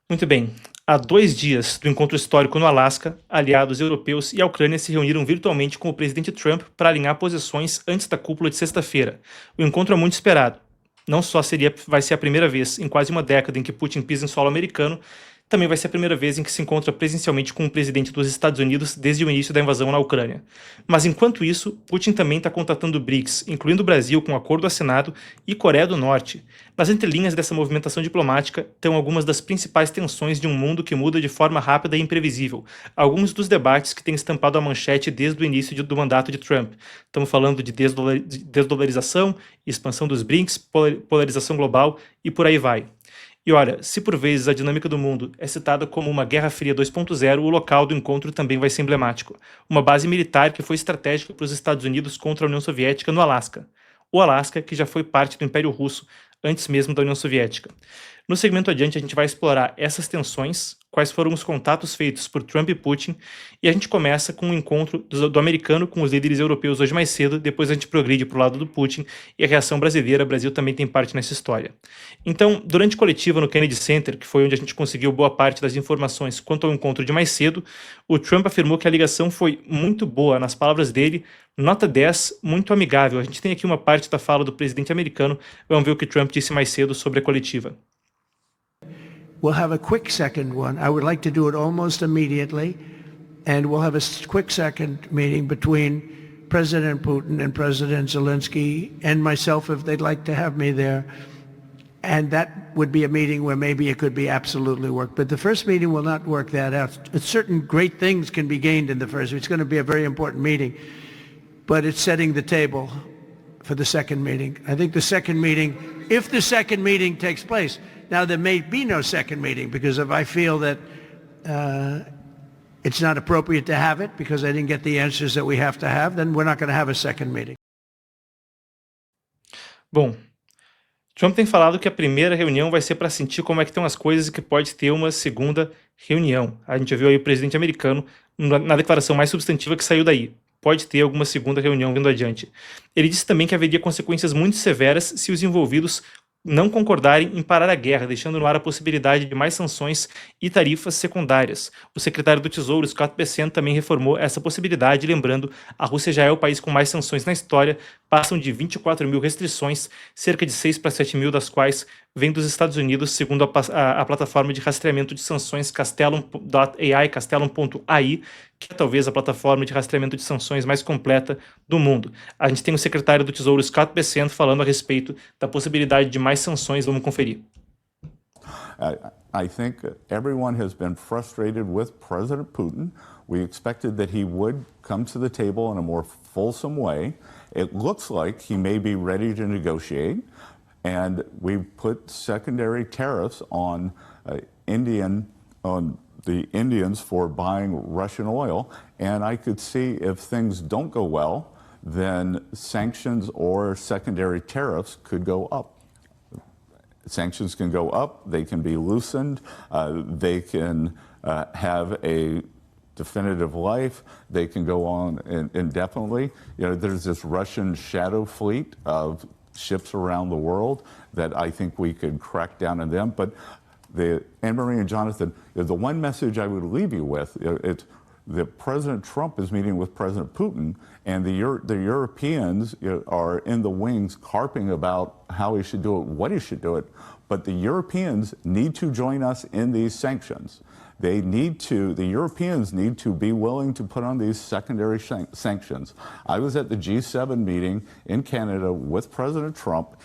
Muito bem. Há 2 dias do encontro histórico no Alasca, aliados europeus e a Ucrânia se reuniram virtualmente com o presidente Trump para alinhar posições antes da cúpula de sexta-feira. O encontro é muito esperado. Não só vai ser a primeira vez em quase uma década em que Putin pisa em solo americano, também vai ser a primeira vez em que se encontra presencialmente com o presidente dos Estados Unidos desde o início da invasão na Ucrânia. Mas enquanto isso, Putin também está contatando o BRICS, incluindo o Brasil com um acordo assinado, e Coreia do Norte. Nas entrelinhas dessa movimentação diplomática estão algumas das principais tensões de um mundo que muda de forma rápida e imprevisível. Alguns dos debates que têm estampado a manchete desde o início do mandato de Trump. Estamos falando de desdolarização, expansão dos BRICS, polarização global e por aí vai. E olha, se por vezes a dinâmica do mundo é citada como uma Guerra Fria 2.0, o local do encontro também vai ser emblemático. Uma base militar que foi estratégica para os Estados Unidos contra a União Soviética no Alasca. O Alasca, que já foi parte do Império Russo antes mesmo da União Soviética. No segmento adiante, a gente vai explorar essas tensões, quais foram os contatos feitos por Trump e Putin, e a gente começa com um encontro do americano com os líderes europeus hoje mais cedo, depois a gente progride para o lado do Putin e a reação brasileira. O Brasil também tem parte nessa história. Então, durante a coletiva no Kennedy Center, que foi onde a gente conseguiu boa parte das informações quanto ao encontro de mais cedo, o Trump afirmou que a ligação foi muito boa, nas palavras dele, nota 10, muito amigável. A gente tem aqui uma parte da fala do presidente americano, vamos ver o que Trump disse mais cedo sobre a coletiva. We'll have a quick second one. I would like to do it almost immediately, and we'll have a quick second meeting between President Putin and President Zelensky and myself if they'd like to have me there. And that would be a meeting where maybe it could be absolutely work. But the first meeting will not work that out. Certain great things can be gained in the first. It's going to be a very important meeting, but it's setting the table for the second meeting. I think the second meeting, if the second meeting takes place, now there may be no second meeting because if I feel that it's not appropriate to have it because I didn't get the answers that we have to have, then we're not going to have a second meeting. Bom, Trump tem falado que a primeira reunião vai ser para sentir como é que estão as coisas e que pode ter uma segunda reunião. A gente viu aí o presidente americano na declaração mais substantiva que saiu daí. Pode ter alguma segunda reunião vindo adiante. Ele disse também que haveria consequências muito severas se os envolvidos não concordarem em parar a guerra, deixando no ar a possibilidade de mais sanções e tarifas secundárias. O secretário do Tesouro, Scott Bessent, também reformou essa possibilidade, lembrando, a Rússia já é o país com mais sanções na história, passam de 24 mil restrições, cerca de 6 para 7 mil das quais vêm dos Estados Unidos, segundo a plataforma de rastreamento de sanções Castellum.ai, que é talvez a plataforma de rastreamento de sanções mais completa do mundo. A gente tem o secretário do Tesouro, Scott Bessent, falando a respeito da possibilidade de mais sanções. Vamos conferir. I think everyone has been frustrated with President Putin. We expected that he would come to the table in a more fulsome way. It looks like he may be ready to negotiate. And we've put secondary tariffs on the Indians for buying Russian oil. And I could see if things don't go well, then sanctions or secondary tariffs could go up. Sanctions can go up, they can be loosened, they can have a definitive life, they can go on indefinitely. You know, there's this Russian shadow fleet of ships around the world that I think we could crack down on them. But Anne-Marie and Jonathan, the one message I would leave you with, it's that President Trump is meeting with President Putin, and the Europeans are in the wings carping about how he should do it, what he should do it. But the Europeans need to join us in these sanctions. The Europeans need to be willing to put on these secondary sanctions. I was at the G7 meeting in Canada with President Trump,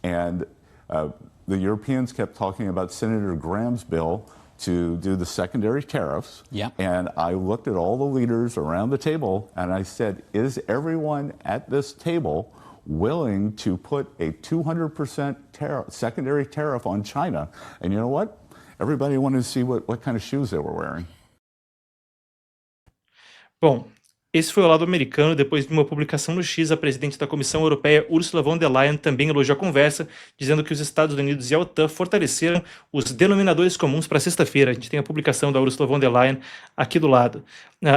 and the Europeans kept talking about Senator Graham's bill to do the secondary tariffs. Yeah. And I looked at all the leaders around the table and I said, is everyone at this table willing to put a 200% secondary tariff on China? And you know what? Everybody wanted to see what kind of shoes they were wearing. Bom, Esse foi o lado americano. Depois de uma publicação no X, a presidente da Comissão Europeia, Ursula von der Leyen, também elogiou a conversa, dizendo que os Estados Unidos e a OTAN fortaleceram os denominadores comuns para sexta-feira. A gente tem a publicação da Ursula von der Leyen aqui do lado.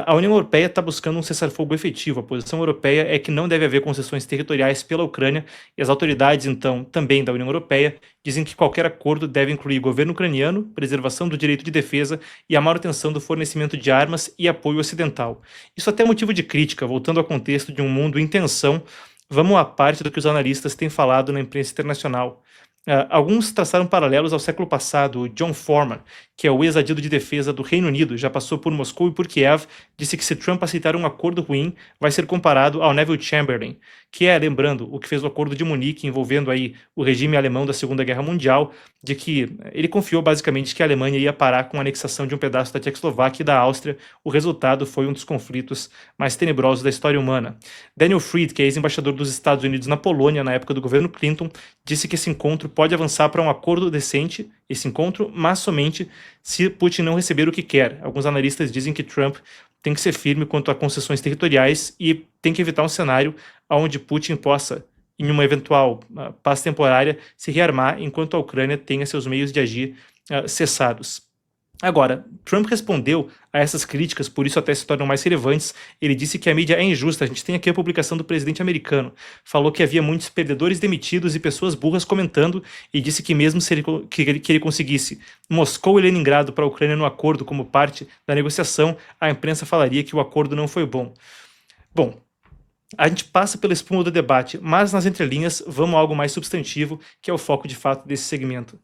A União Europeia está buscando um cessar-fogo efetivo. A posição europeia é que não deve haver concessões territoriais pela Ucrânia, e as autoridades, então, também da União Europeia, dizem que qualquer acordo deve incluir governo ucraniano, preservação do direito de defesa e a manutenção do fornecimento de armas e apoio ocidental. Isso até é motivo de crítica, voltando ao contexto de um mundo em tensão. Vamos à parte do que os analistas têm falado na imprensa internacional. Alguns traçaram paralelos ao século passado. O John Foreman, que é o ex-adido de defesa do Reino Unido, já passou por Moscou e por Kiev, disse que se Trump aceitar um acordo ruim, vai ser comparado ao Neville Chamberlain, que é, lembrando, o que fez o acordo de Munique, envolvendo aí o regime alemão da Segunda Guerra Mundial, de que ele confiou basicamente que a Alemanha ia parar com a anexação de um pedaço da Tchecoslováquia e da Áustria. O resultado foi um dos conflitos mais tenebrosos da história humana. Daniel Fried, que é ex-embaixador dos Estados Unidos na Polônia na época do governo Clinton, disse que esse encontro pode avançar para um acordo decente, esse encontro, mas somente se Putin não receber o que quer. Alguns analistas dizem que Trump tem que ser firme quanto a concessões territoriais e tem que evitar um cenário onde Putin possa, em uma eventual paz temporária, se rearmar enquanto a Ucrânia tenha seus meios de agir cessados. Agora, Trump respondeu a essas críticas, por isso até se tornam mais relevantes. Ele disse que a mídia é injusta. A gente tem aqui a publicação do presidente americano. Falou que havia muitos perdedores demitidos e pessoas burras comentando, e disse que mesmo se ele conseguisse Moscou e Leningrado para a Ucrânia no acordo como parte da negociação, a imprensa falaria que o acordo não foi bom. Bom, a gente passa pela espuma do debate, mas nas entrelinhas vamos a algo mais substantivo, que é o foco de fato desse segmento.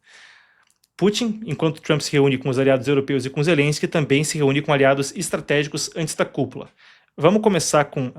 Putin, enquanto Trump se reúne com os aliados europeus e com Zelensky, também se reúne com aliados estratégicos antes da cúpula. Vamos começar com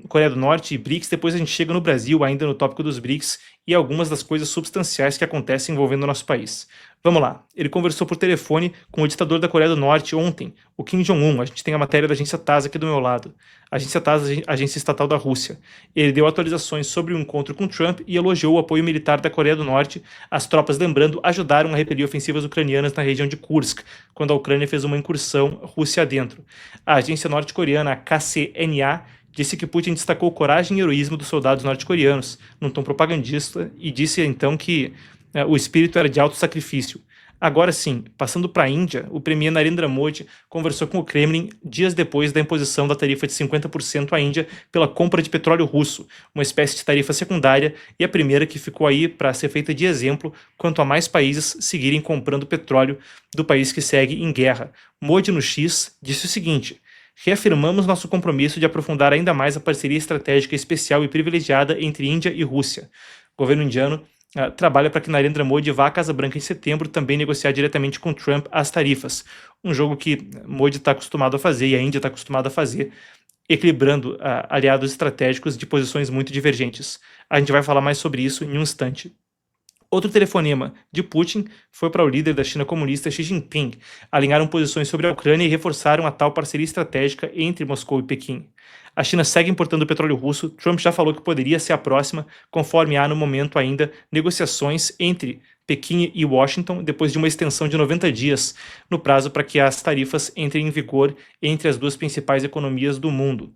Coreia do Norte e BRICS, depois a gente chega no Brasil, ainda no tópico dos BRICS, e algumas das coisas substanciais que acontecem envolvendo o nosso país. Vamos lá, ele conversou por telefone com o ditador da Coreia do Norte ontem, o Kim Jong-un. A gente tem a matéria da agência TASS aqui do meu lado. A agência TASS, agência estatal da Rússia. Ele deu atualizações sobre o encontro com Trump e elogiou o apoio militar da Coreia do Norte. As tropas, lembrando, ajudaram a repelir ofensivas ucranianas na região de Kursk, quando a Ucrânia fez uma incursão Rússia adentro. A agência norte-coreana, a KCNA, disse que Putin destacou coragem e heroísmo dos soldados norte-coreanos, num tom propagandista, e disse então que o espírito era de alto sacrifício. Agora sim, passando para a Índia, o premier Narendra Modi conversou com o Kremlin dias depois da imposição da tarifa de 50% à Índia pela compra de petróleo russo, uma espécie de tarifa secundária e a primeira que ficou aí para ser feita de exemplo quanto a mais países seguirem comprando petróleo do país que segue em guerra. Modi, no X, disse o seguinte: reafirmamos nosso compromisso de aprofundar ainda mais a parceria estratégica especial e privilegiada entre Índia e Rússia. O governo indiano trabalha para que Narendra Modi vá à Casa Branca em setembro também negociar diretamente com Trump as tarifas. Um jogo que Modi está acostumado a fazer e a Índia está acostumada a fazer, equilibrando aliados estratégicos de posições muito divergentes. A gente vai falar mais sobre isso em um instante. Outro telefonema de Putin foi para o líder da China comunista Xi Jinping. Alinharam posições sobre a Ucrânia e reforçaram a tal parceria estratégica entre Moscou e Pequim. A China segue importando petróleo russo. Trump já falou que poderia ser a próxima, conforme há no momento ainda negociações entre Pequim e Washington, depois de uma extensão de 90 dias no prazo para que as tarifas entrem em vigor entre as duas principais economias do mundo.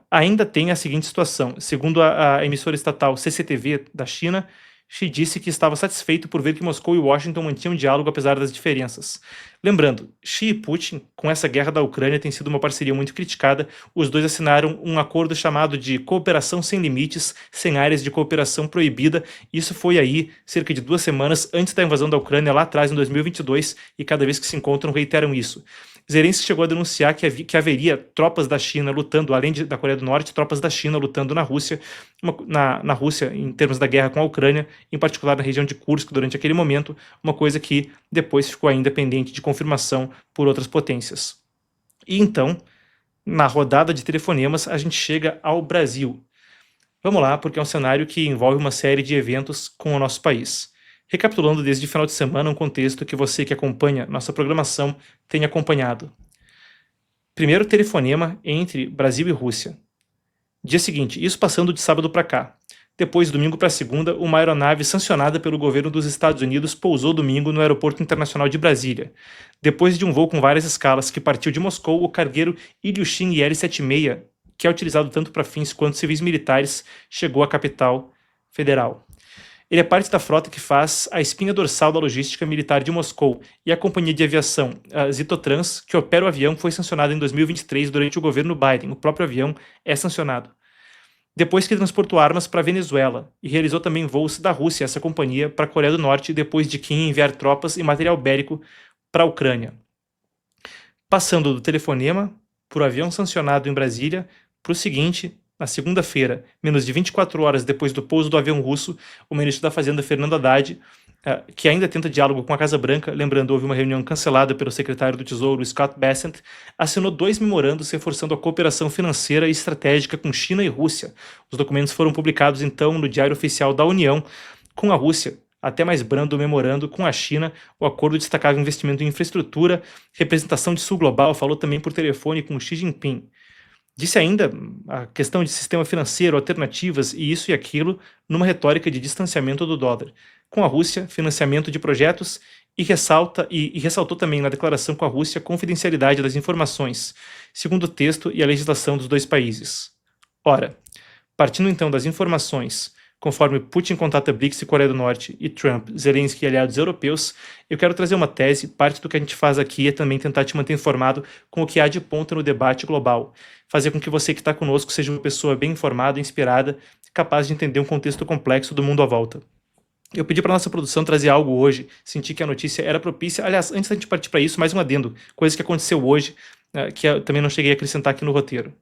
Ainda tem a seguinte situação. Segundo a emissora estatal CCTV da China, Xi disse que estava satisfeito por ver que Moscou e Washington mantinham diálogo apesar das diferenças. Lembrando, Xi e Putin, com essa guerra da Ucrânia, tem sido uma parceria muito criticada. Os dois assinaram um acordo chamado de Cooperação Sem Limites, sem áreas de cooperação proibida. Isso foi aí cerca de 2 semanas antes da invasão da Ucrânia, lá atrás, em 2022, e cada vez que se encontram reiteram isso. Zelensky chegou a denunciar que haveria tropas da China lutando, além da Coreia do Norte, tropas da China lutando na Rússia, na Rússia em termos da guerra com a Ucrânia, em particular na região de Kursk durante aquele momento, uma coisa que depois ficou ainda pendente de confirmação por outras potências. E então, na rodada de telefonemas, a gente chega ao Brasil. Vamos lá, porque é um cenário que envolve uma série de eventos com o nosso país. Recapitulando desde o final de semana um contexto que você que acompanha nossa programação tem acompanhado. Primeiro telefonema entre Brasil e Rússia. Dia seguinte, isso passando de sábado para cá. Depois, domingo para segunda, uma aeronave sancionada pelo governo dos Estados Unidos pousou domingo no Aeroporto Internacional de Brasília. Depois de um voo com várias escalas que partiu de Moscou, o cargueiro Ilyushin Il-76, que é utilizado tanto para fins quanto civis militares, chegou à capital federal. Ele é parte da frota que faz a espinha dorsal da logística militar de Moscou, e a companhia de aviação a Zitotrans, que opera o avião, foi sancionada em 2023 durante o governo Biden. O próprio avião é sancionado. Depois que transportou armas para a Venezuela, e realizou também voos da Rússia, essa companhia, para a Coreia do Norte, depois de Kim enviar tropas e material bélico para a Ucrânia. Passando do telefonema para o avião sancionado em Brasília, para o seguinte: na segunda-feira, menos de 24 horas depois do pouso do avião russo, o ministro da Fazenda, Fernando Haddad, que ainda tenta diálogo com a Casa Branca, lembrando, houve uma reunião cancelada pelo secretário do Tesouro, Scott Bessent, assinou 2 memorandos reforçando a cooperação financeira e estratégica com China e Rússia. Os documentos foram publicados, então, no Diário Oficial da União. Com a Rússia, até mais brando o memorando. Com a China, o acordo destacava investimento em infraestrutura, representação de Sul Global, falou também por telefone com Xi Jinping. Disse ainda a questão de sistema financeiro, alternativas e isso e aquilo, numa retórica de distanciamento do dólar. Com a Rússia, financiamento de projetos e ressaltou também na declaração com a Rússia a confidencialidade das informações, segundo o texto e a legislação dos dois países. Ora, partindo então das informações, conforme Putin contata BRICS e Coreia do Norte e Trump, Zelensky e aliados europeus, eu quero trazer uma tese. Parte do que a gente faz aqui é também tentar te manter informado com o que há de ponta no debate global, fazer com que você que está conosco seja uma pessoa bem informada, inspirada, capaz de entender um contexto complexo do mundo à volta. Eu pedi para nossa produção trazer algo hoje, senti que a notícia era propícia. Aliás, antes da gente partir para isso, mais um adendo, coisa que aconteceu hoje, que eu também não cheguei a acrescentar aqui no roteiro.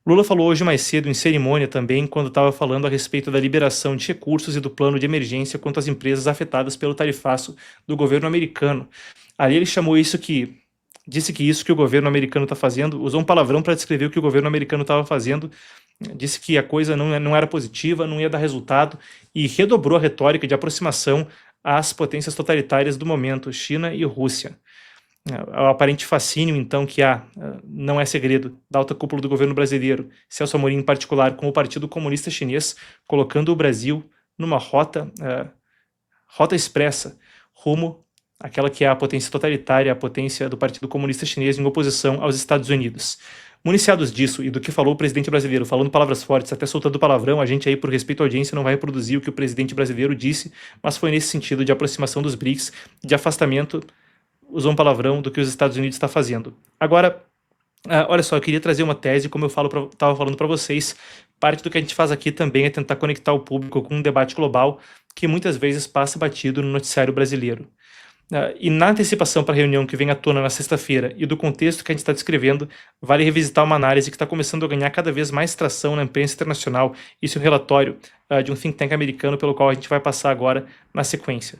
Lula falou hoje mais cedo em cerimônia também, quando estava falando a respeito da liberação de recursos e do plano de emergência quanto às empresas afetadas pelo tarifaço do governo americano. Ali ele disse que isso que o governo americano está fazendo, usou um palavrão para descrever o que o governo americano estava fazendo, disse que a coisa não era positiva, não ia dar resultado, e redobrou a retórica de aproximação às potências totalitárias do momento, China e Rússia. O aparente fascínio, então, que há, não é segredo, da alta cúpula do governo brasileiro, Celso Amorim em particular, com o Partido Comunista Chinês, colocando o Brasil numa rota expressa, rumo àquela que é a potência totalitária, a potência do Partido Comunista Chinês em oposição aos Estados Unidos. Municiados disso e do que falou o presidente brasileiro, falando palavras fortes, até soltando palavrão, a gente aí, por respeito à audiência, não vai reproduzir o que o presidente brasileiro disse, mas foi nesse sentido de aproximação dos BRICS, de afastamento, usou um palavrão, do que os Estados Unidos está fazendo. Agora, olha só, eu queria trazer uma tese, como eu estava falando para vocês. Parte do que a gente faz aqui também é tentar conectar o público com um debate global que muitas vezes passa batido no noticiário brasileiro. E na antecipação para a reunião que vem à tona na sexta-feira e do contexto que a gente está descrevendo, vale revisitar uma análise que está começando a ganhar cada vez mais tração na imprensa internacional. Isso é um relatório de um think tank americano pelo qual a gente vai passar agora na sequência.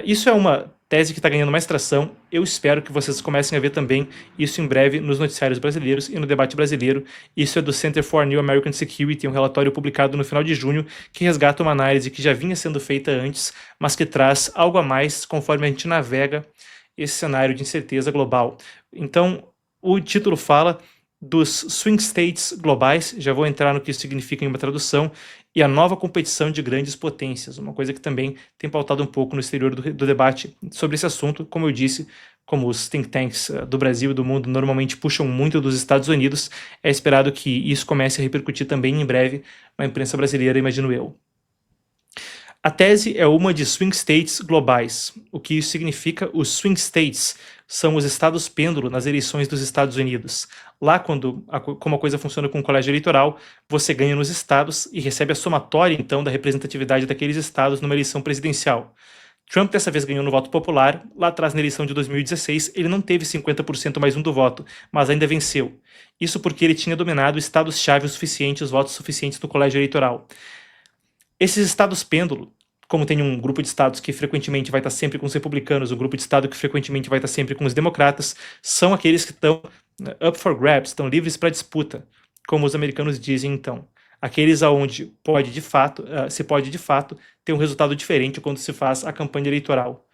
Isso é uma tese que está ganhando mais tração. Eu espero que vocês comecem a ver também isso em breve nos noticiários brasileiros e no debate brasileiro. Isso é do Center for New American Security, um relatório publicado no final de junho que resgata uma análise que já vinha sendo feita antes, mas que traz algo a mais conforme a gente navega esse cenário de incerteza global. Então, o título fala dos swing states globais, já vou entrar no que isso significa em uma tradução, e a nova competição de grandes potências, uma coisa que também tem pautado um pouco no exterior do debate sobre esse assunto. Como eu disse, como os think tanks do Brasil e do mundo normalmente puxam muito dos Estados Unidos, é esperado que isso comece a repercutir também em breve na imprensa brasileira, imagino eu. A tese é uma de swing states globais. O que isso significa? Os swing states são os estados pêndulo nas eleições dos Estados Unidos. Lá, como a coisa funciona com o colégio eleitoral, você ganha nos estados e recebe a somatória, então, da representatividade daqueles estados numa eleição presidencial. Trump dessa vez ganhou no voto popular. Lá atrás, na eleição de 2016, ele não teve 50% mais um do voto, mas ainda venceu. Isso porque ele tinha dominado estados-chave o suficiente, os votos suficientes no colégio eleitoral. Esses estados pêndulo, como tem um grupo de estados que frequentemente vai estar sempre com os republicanos, um grupo de estado que frequentemente vai estar sempre com os democratas, são aqueles que estão up for grabs, estão livres para disputa, como os americanos dizem então. Aqueles aonde se pode de fato ter um resultado diferente quando se faz a campanha eleitoral.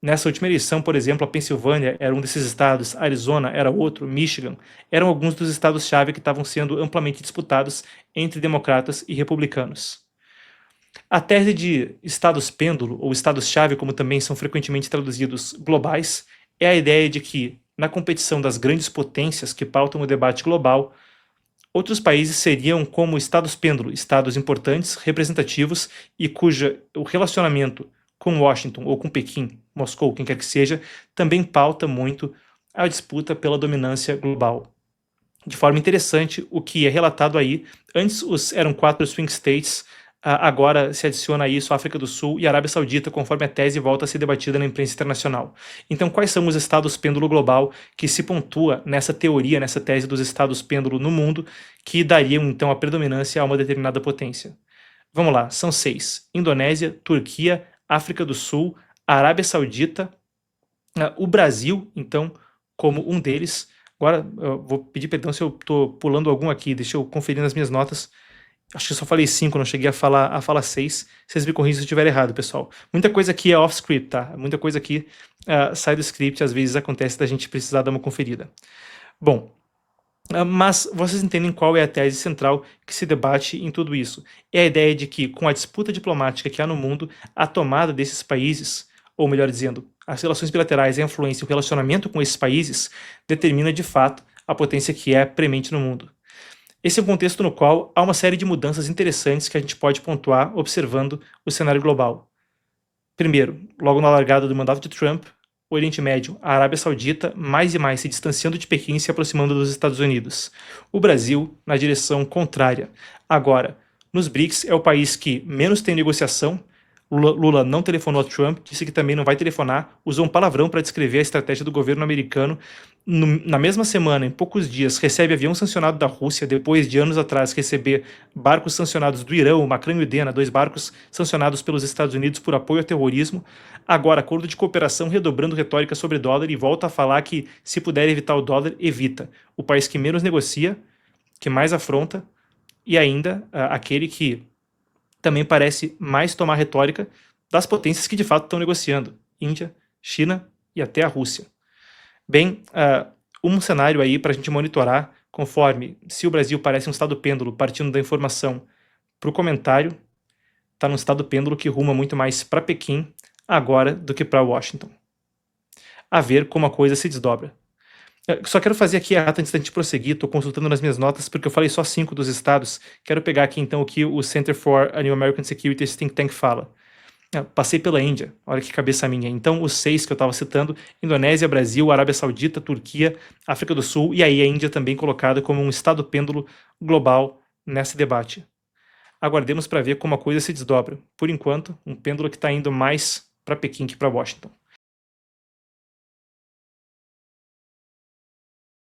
Nessa última eleição, por exemplo, a Pensilvânia era um desses estados, Arizona era outro, Michigan, eram alguns dos estados-chave que estavam sendo amplamente disputados entre democratas e republicanos. A tese de estados pêndulo, ou estados-chave, como também são frequentemente traduzidos globais, é a ideia de que, na competição das grandes potências que pautam o debate global, outros países seriam como estados pêndulo, estados importantes, representativos e cujo relacionamento com Washington ou com Pequim, Moscou, quem quer que seja, também pauta muito a disputa pela dominância global. De forma interessante, o que é relatado aí, antes eram 4 swing states, agora se adiciona a isso a África do Sul e a Arábia Saudita, conforme a tese volta a ser debatida na imprensa internacional. Então, quais são os estados pêndulo global que se pontua nessa teoria, nessa tese dos estados pêndulo no mundo, que dariam então a predominância a uma determinada potência? Vamos lá, são 6. Indonésia, Turquia, África do Sul, Arábia Saudita, o Brasil, então, como um deles. Agora, eu vou pedir perdão se eu estou pulando algum aqui, deixa eu conferir nas minhas notas. Acho que eu só falei 5, não cheguei a falar 6. Vocês me corrigem se eu estiver errado, pessoal. Muita coisa aqui é off-script, tá? Muita coisa aqui sai do script, às vezes acontece da gente precisar dar uma conferida. Bom, mas vocês entendem qual é a tese central que se debate em tudo isso. É a ideia de que, com a disputa diplomática que há no mundo, a tomada desses países, ou melhor dizendo, as relações bilaterais, a influência e o relacionamento com esses países, determina de fato a potência que é premente no mundo. Esse é um contexto no qual há uma série de mudanças interessantes que a gente pode pontuar observando o cenário global. Primeiro, logo na largada do mandato de Trump, o Oriente Médio, a Arábia Saudita, mais e mais se distanciando de Pequim e se aproximando dos Estados Unidos. O Brasil, na direção contrária. Agora, nos BRICS é o país que menos tem negociação. Lula não telefonou a Trump, disse que também não vai telefonar, usou um palavrão para descrever a estratégia do governo americano. Na mesma semana, em poucos dias, recebe avião sancionado da Rússia, depois de anos atrás receber barcos sancionados do Irã, o Makran e o Dena, 2 barcos sancionados pelos Estados Unidos por apoio ao terrorismo. Agora, acordo de cooperação redobrando retórica sobre dólar e volta a falar que, se puder evitar o dólar, evita. O país que menos negocia, que mais afronta, e ainda aquele que também parece mais tomar retórica das potências que de fato estão negociando, Índia, China e até a Rússia. Bem, um cenário aí para a gente monitorar, conforme se o Brasil parece um estado pêndulo partindo da informação para o comentário, está num estado pêndulo que ruma muito mais para Pequim agora do que para Washington. A ver como a coisa se desdobra. Só quero fazer aqui a ata antes da gente prosseguir, estou consultando nas minhas notas porque eu falei só 5 dos estados. Quero pegar aqui então o que o Center for a New American Security, esse think tank, fala. Passei pela Índia, olha que cabeça minha. Então os 6 que eu estava citando, Indonésia, Brasil, Arábia Saudita, Turquia, África do Sul e aí a Índia também colocada como um estado pêndulo global nesse debate. Aguardemos para ver como a coisa se desdobra. Por enquanto, um pêndulo que está indo mais para Pequim que para Washington.